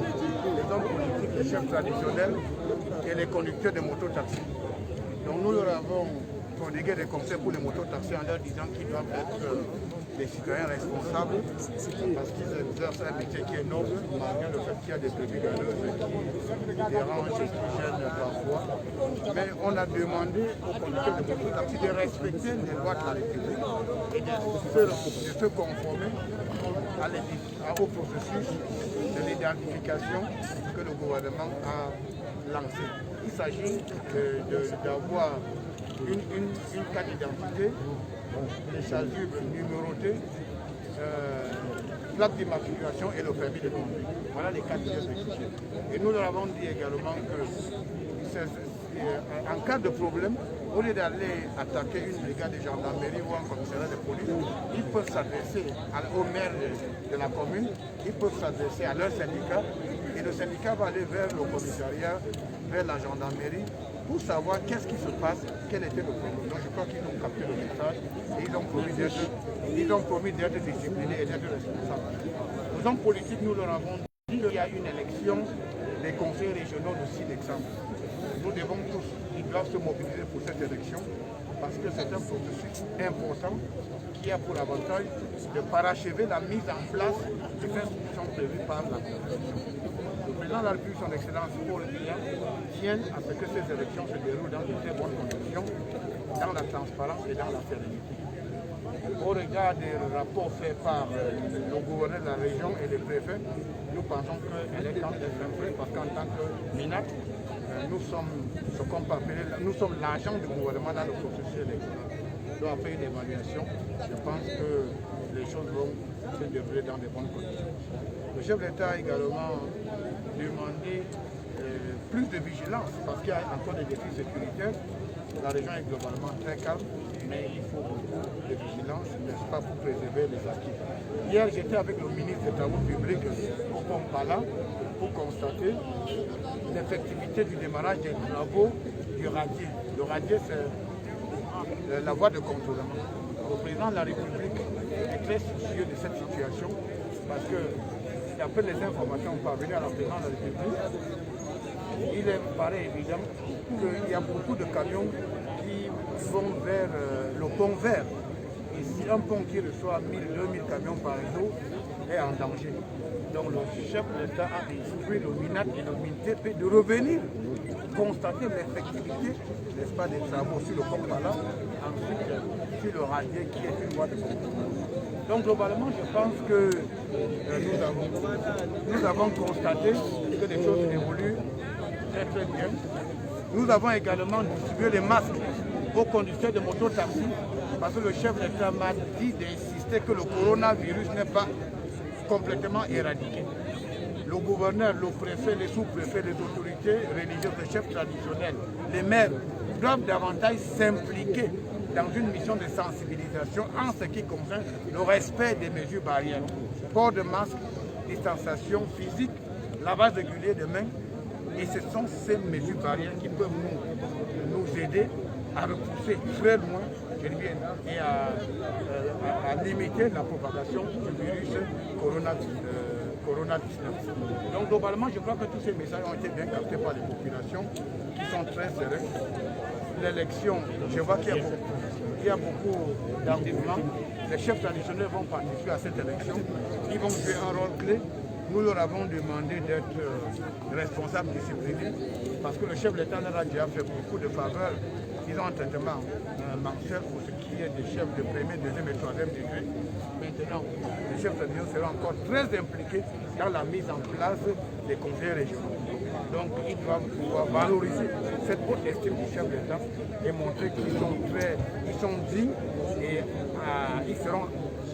les hommes politiques, les chefs traditionnels et les conducteurs de mototaxis. Donc nous leur avons prodigué des conseils pour les mototaxis en leur disant qu'ils doivent être des citoyens responsables parce qu'ils exercent un métier qui est noble, malgré le fait qu'il y a des brebis galeuses qui dérangent et qui gênent parfois. Mais on a demandé aux conducteurs de mototaxis de respecter les lois de la République et de se conformer au processus de l'identification que le gouvernement a lancé. Il s'agit d'avoir une carte d'identité, les chasubles numérotées, plaque d'immatriculation et le permis de conduire. Voilà les cartes d'identité. Et nous leur avons dit également que en cas de problème, au lieu d'aller attaquer une brigade de gendarmerie ou un commissariat de police, ils peuvent s'adresser au maire de la commune, ils peuvent s'adresser à leur syndicat et le syndicat va aller vers le commissariat, vers la gendarmerie pour savoir qu'est-ce qui se passe, quel était le problème. Donc je crois qu'ils ont capté le message et ils ont promis d'être disciplinés et d'être responsables. Aux hommes politiques, nous leur avons dit qu'il y a une élection des conseils régionaux le 6 décembre. Nous devons tous, ils doivent se mobiliser pour cette élection parce que c'est un processus important qui a pour avantage de parachever la mise en place des institutions prévues par la Constitution. Le président de la République, son Excellence Paul Biya, tient à ce que ces élections se déroulent dans de très bonnes conditions, dans la transparence et dans la sérénité. Au regard des rapports faits par le gouverneur de la région et les préfets, nous pensons qu'elle est temps d'être influée parce qu'en tant que MINAC, nous sommes ce qu'on peut appeler, nous sommes l'agent du gouvernement dans le processus électoral. Donc après une évaluation, je pense que les choses vont se dérouler dans de bonnes conditions. Le chef d'État a également demandé plus de vigilance parce qu'il y a encore des défis sécuritaires. La région est globalement très calme, mais il faut beaucoup de vigilance, n'est-ce pas, pour préserver les acquis. Hier, j'étais avec le ministre des Travaux publics au Pompala pour constater l'effectivité du démarrage des travaux du radier. Le radier, c'est la voie de contournement. Le président de la République est très soucieux de cette situation parce que, d'après les informations parvenues à la présidence de la République, il paraît évident qu'il y a beaucoup de camions qui vont vers le pont vert. Et si un pont qui reçoit 1000-2000 camions par jour est en danger. Donc le chef de l'État a instruit le MINAC et le MINTP de revenir constater l'effectivité, n'est-ce pas, des travaux sur le Pompala, ensuite sur le radier qui est une voie de contournement. Donc globalement, je pense que nous avons constaté que les choses évoluent très très bien. Nous avons également distribué les masques aux conducteurs de mototaxi parce que le chef de l'État m'a dit d'insister que le coronavirus n'est pas complètement éradiqué. Le gouverneur, le préfet, les sous-préfets, les autorités religieuses, les chefs traditionnels, les maires doivent davantage s'impliquer dans une mission de sensibilisation en ce qui concerne le respect des mesures barrières. Port de masque, distanciation physique, lavage régulier de mains. Et ce sont ces mesures barrières qui peuvent nous aider à repousser très loin et à limiter la propagation du virus Corona-19. Donc globalement, je crois que tous ces messages ont été bien captés par les populations qui sont très sereines. L'élection, je vois qu'il y a beaucoup d'engouement. Les chefs traditionnels vont participer à cette élection. Ils vont jouer un rôle clé. Nous leur avons demandé d'être responsables disciplinés parce que le chef de l'État leur a déjà fait beaucoup de faveurs. Ils ont un traitement mensuel pour ce qui est des chefs de premier, deuxième et troisième degré. Maintenant, les chefs traditionnels seront encore très impliqués dans la mise en place des conseils régionaux. Donc, ils doivent pouvoir valoriser cette haute estime du chef d'État et montrer qu'ils sont dignes et ils seront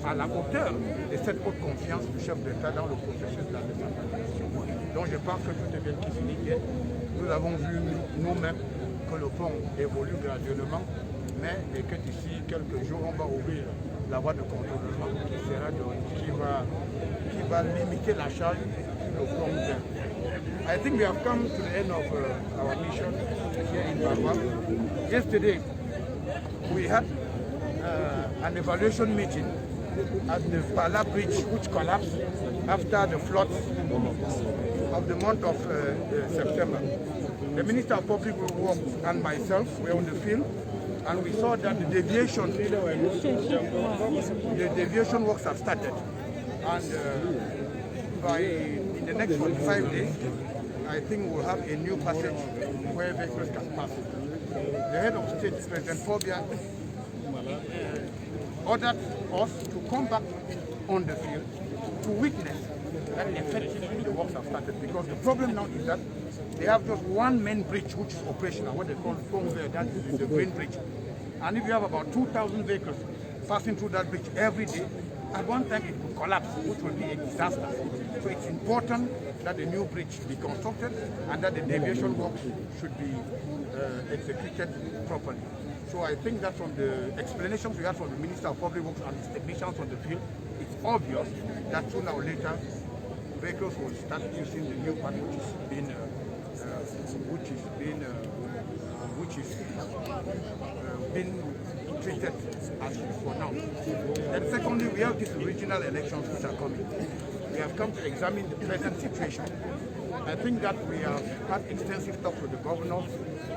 à la hauteur de cette haute confiance du chef d'État dans le processus de la décentralisation. Donc, je pense que tout est bien qui finit bien. Nous avons vu nous-mêmes que le pont évolue graduellement, mais que d'ici quelques jours, on va ouvrir la voie de contournement qui va limiter la charge sur le pont vert. I think we have come to the end of our mission here in Barwa. Yesterday, we had an evaluation meeting at the Pala Bridge, which collapsed after the floods of the month of September. The Minister of Public Works and myself were on the field, and we saw that the deviation works have started. And in the next 45 days, I think we'll have a new passage where vehicles can pass. The head of state, President Phobia, ordered us to come back on the field to witness that effectively the works have started, because the problem now is that they have just one main bridge which is operational, what they call Fongver, that is the Green Bridge. And if you have about 2,000 vehicles passing through that bridge every day, at one time it could collapse, which will be a disaster. So it's important that the new bridge be constructed and that the deviation work should be executed properly. So I think that from the explanations we had from the Minister of Public Works and his technicians on the field, it's obvious that sooner or later vehicles will start using the new path which is being treated as for now. And secondly, we have these regional elections which are coming. We have come to examine the present situation. I think that we have had extensive talks with the governors,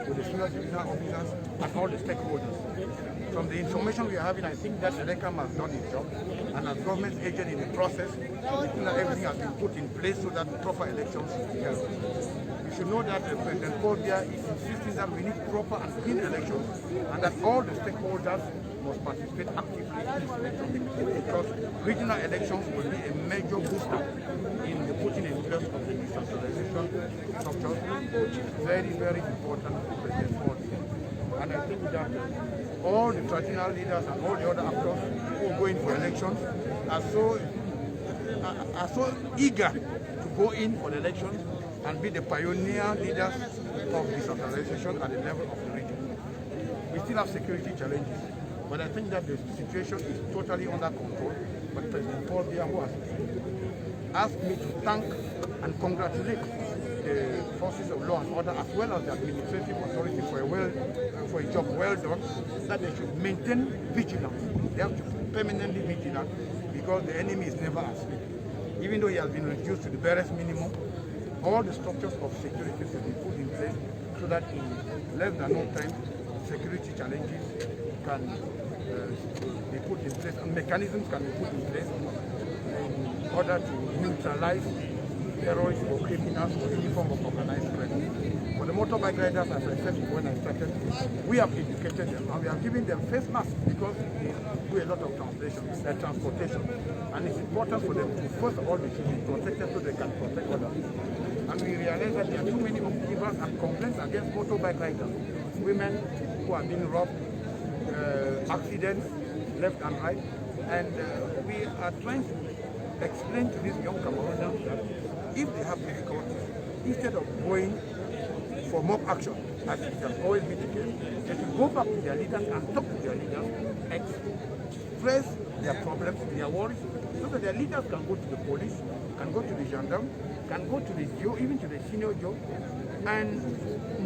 with the senior divisional officers, and all the stakeholders. From the information we are having, I think that ELECAM has done its job, and as government agent in the process, I think that everything has been put in place so that proper elections will be held. You should know that President Phobia is insisting that we need proper and clean elections, and that all the stakeholders must participate actively in this election, because regional elections will be a major booster in the putting in place of the decentralization structure, which is very, very important for President Phobia. And I think that all the traditional leaders and all the other actors who are going for elections are so eager to go in for the elections and be the pioneer leaders of decentralization at the level of the region. We still have security challenges, but I think that the situation is totally under control. But President Phobia, who has asked me to thank and congratulate the forces of law and order as well as the administrative authority for a job well done, that they should maintain vigilance. They have to be permanently vigilant, because the enemy is never asleep. Even though he has been reduced to the barest minimum, all the structures of security should be put in place so that in less than no time, security challenges can be put in place and mechanisms can be put in place in order to neutralize terrorists or criminals or any form of organized crime. For the motorbike riders, as I said when I started, we have educated them and we have given them face masks, because they do a lot of transportation. And it's important for them to, first of all, they should be protected so they can protect others. And we realize that there are too many upheavals and complaints against motorbike riders. Women who are being robbed, accidents left and right. And we are trying to explain to these young Cameroonians that if they have difficulties, instead of going for mob action, as it has always been the case, they should go back to their leaders and talk to their leaders, express their problems, their worries, so that their leaders can go to the police, can go to the gendarme, can go to the Joe, even to the senior Joe, and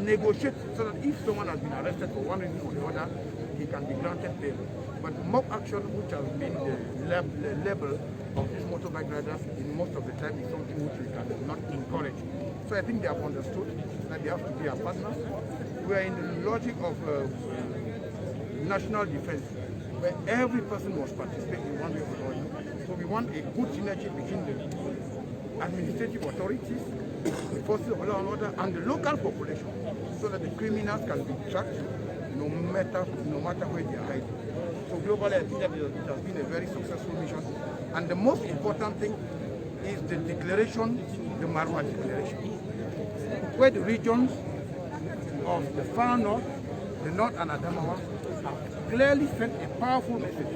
negotiate so that if someone has been arrested for one reason or the other, he can be granted bail. But mob action, which has been the level of these motorbike riders in most of the time, is something which we cannot encourage. So I think they have understood that they have to be our partners. We are in the logic of national defense, where every person must participate in one way or the other. So we want a good synergy between the administrative authorities, the forces of law and order, and the local population, so that the criminals can be tracked no matter where they are hiding. So globally, I think that it has been a very successful mission. And the most important thing is the declaration, the Marwa Declaration, where the regions of the far north, the north and Adamawa have clearly sent a powerful message,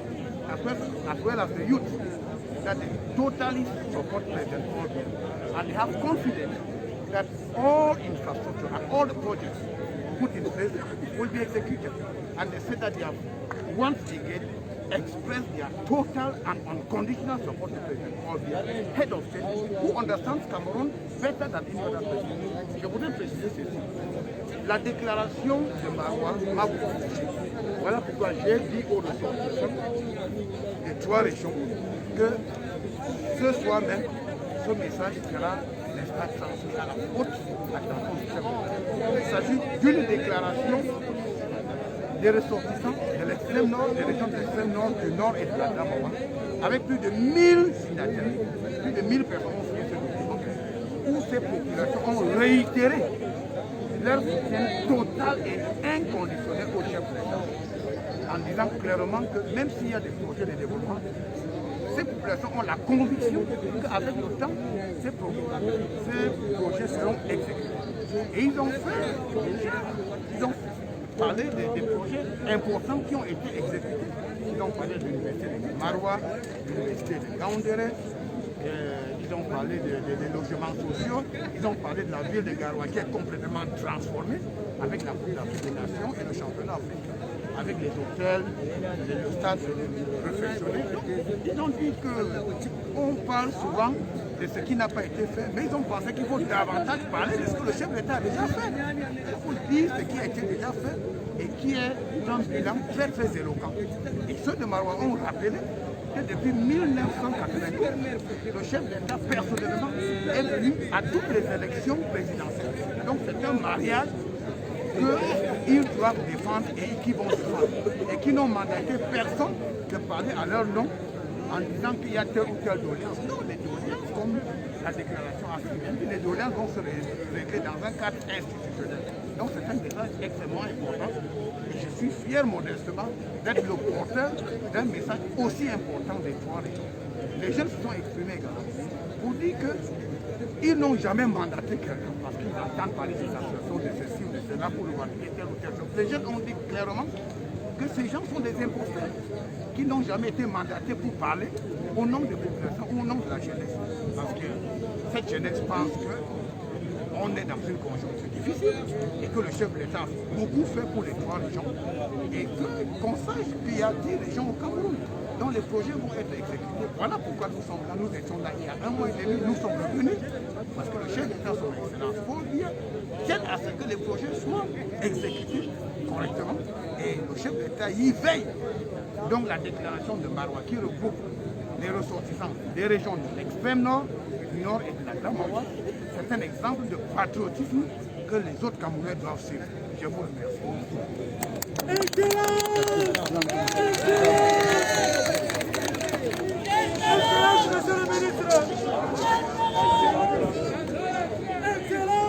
as well as the youth, that they totally support President Phobia. And they have confidence that all infrastructure and all the projects put in place will be executed. And they said that they have once again expressed their total and unconditional support to President Phobia, head of state, who understands Cameroon better than any other person. Je voudrais préciser ceci. La déclaration de Marois m'a beaucoup touché. Voilà pourquoi j'ai dit aux ressortissants des trois régions que ce soir même, ce message sera l'État transmis à la haute attention du chef de l'État. Il s'agit d'une déclaration des ressortissants de l'extrême nord, des régions de l'extrême nord, du nord et de la Grande-Maman, avec plus de 1000 signataires, plus de 1000 personnes ont signé ce document, où ces populations ont réitéré leur soutien total et inconditionnel au chef de l'État, en disant clairement que même s'il y a des projets de développement, ces populations ont la conviction qu'avec le temps, ces projets seront exécutés. Et ils ont parlé des projets importants qui ont été exécutés. Ils ont parlé de l'université de Maroua, de l'université de Gaoundéré, ils ont parlé des logements sociaux, ils ont parlé de la ville de Garoua qui est complètement transformée avec la Coupe d'Afrique des Nations et le championnat africain, avec les hôtels, le stade réfectionné. Ils ont dit qu'on parle souvent de ce qui n'a pas été fait, mais ils ont pensé qu'il faut davantage parler de ce que le chef de l'État a déjà fait. Il faut dire ce qui a été déjà fait et qui est un bilan très très éloquent. Et ceux de Maroua ont rappelé que depuis 1980, le chef de l'État personnellement est venu à toutes les élections présidentielles. Donc c'est un mariage qu'ils doivent défendre et qui vont défendre. Et qui n'ont mandaté personne de parler à leur nom en disant qu'il y a telle ou telle doléance. Non, les doléances, comme la déclaration africaine, les doléances vont se régler dans un cadre institutionnel. Donc c'est un message extrêmement important. Et je suis fier modestement d'être le porteur d'un message aussi important des trois régions. Les jeunes se sont exprimés également pour dire qu'ils n'ont jamais mandaté quelqu'un parce qu'ils entendent parler des associations de ceci ou de cela pour revendiquer telle ou telle chose. Les jeunes ont dit clairement que ces gens sont des imposteurs qui n'ont jamais été mandatés pour parler au nom des populations ou au nom de la jeunesse. Parce que cette jeunesse pense qu'on est dans une conjoncture difficile et que le chef de l'État a beaucoup fait pour les trois régions et qu'on sache qu'il y a 10 régions au Cameroun dont les projets vont être exécutés. Voilà pourquoi nous sommes là, nous étions là il y a 1 mois et demi, nous sommes revenus parce que le chef d'État, son excellence, faut dire, tient à ce que les projets soient exécutés correctement et le chef d'État y veille. Donc la déclaration de Maroua qui regroupe les ressortissants des régions de l'extrême nord, du nord et de la Grande Maroua, c'est un exemple de patriotisme que les autres Camerounais doivent suivre. Je vous remercie. Excellence, monsieur le ministre. Excellence. Excellence.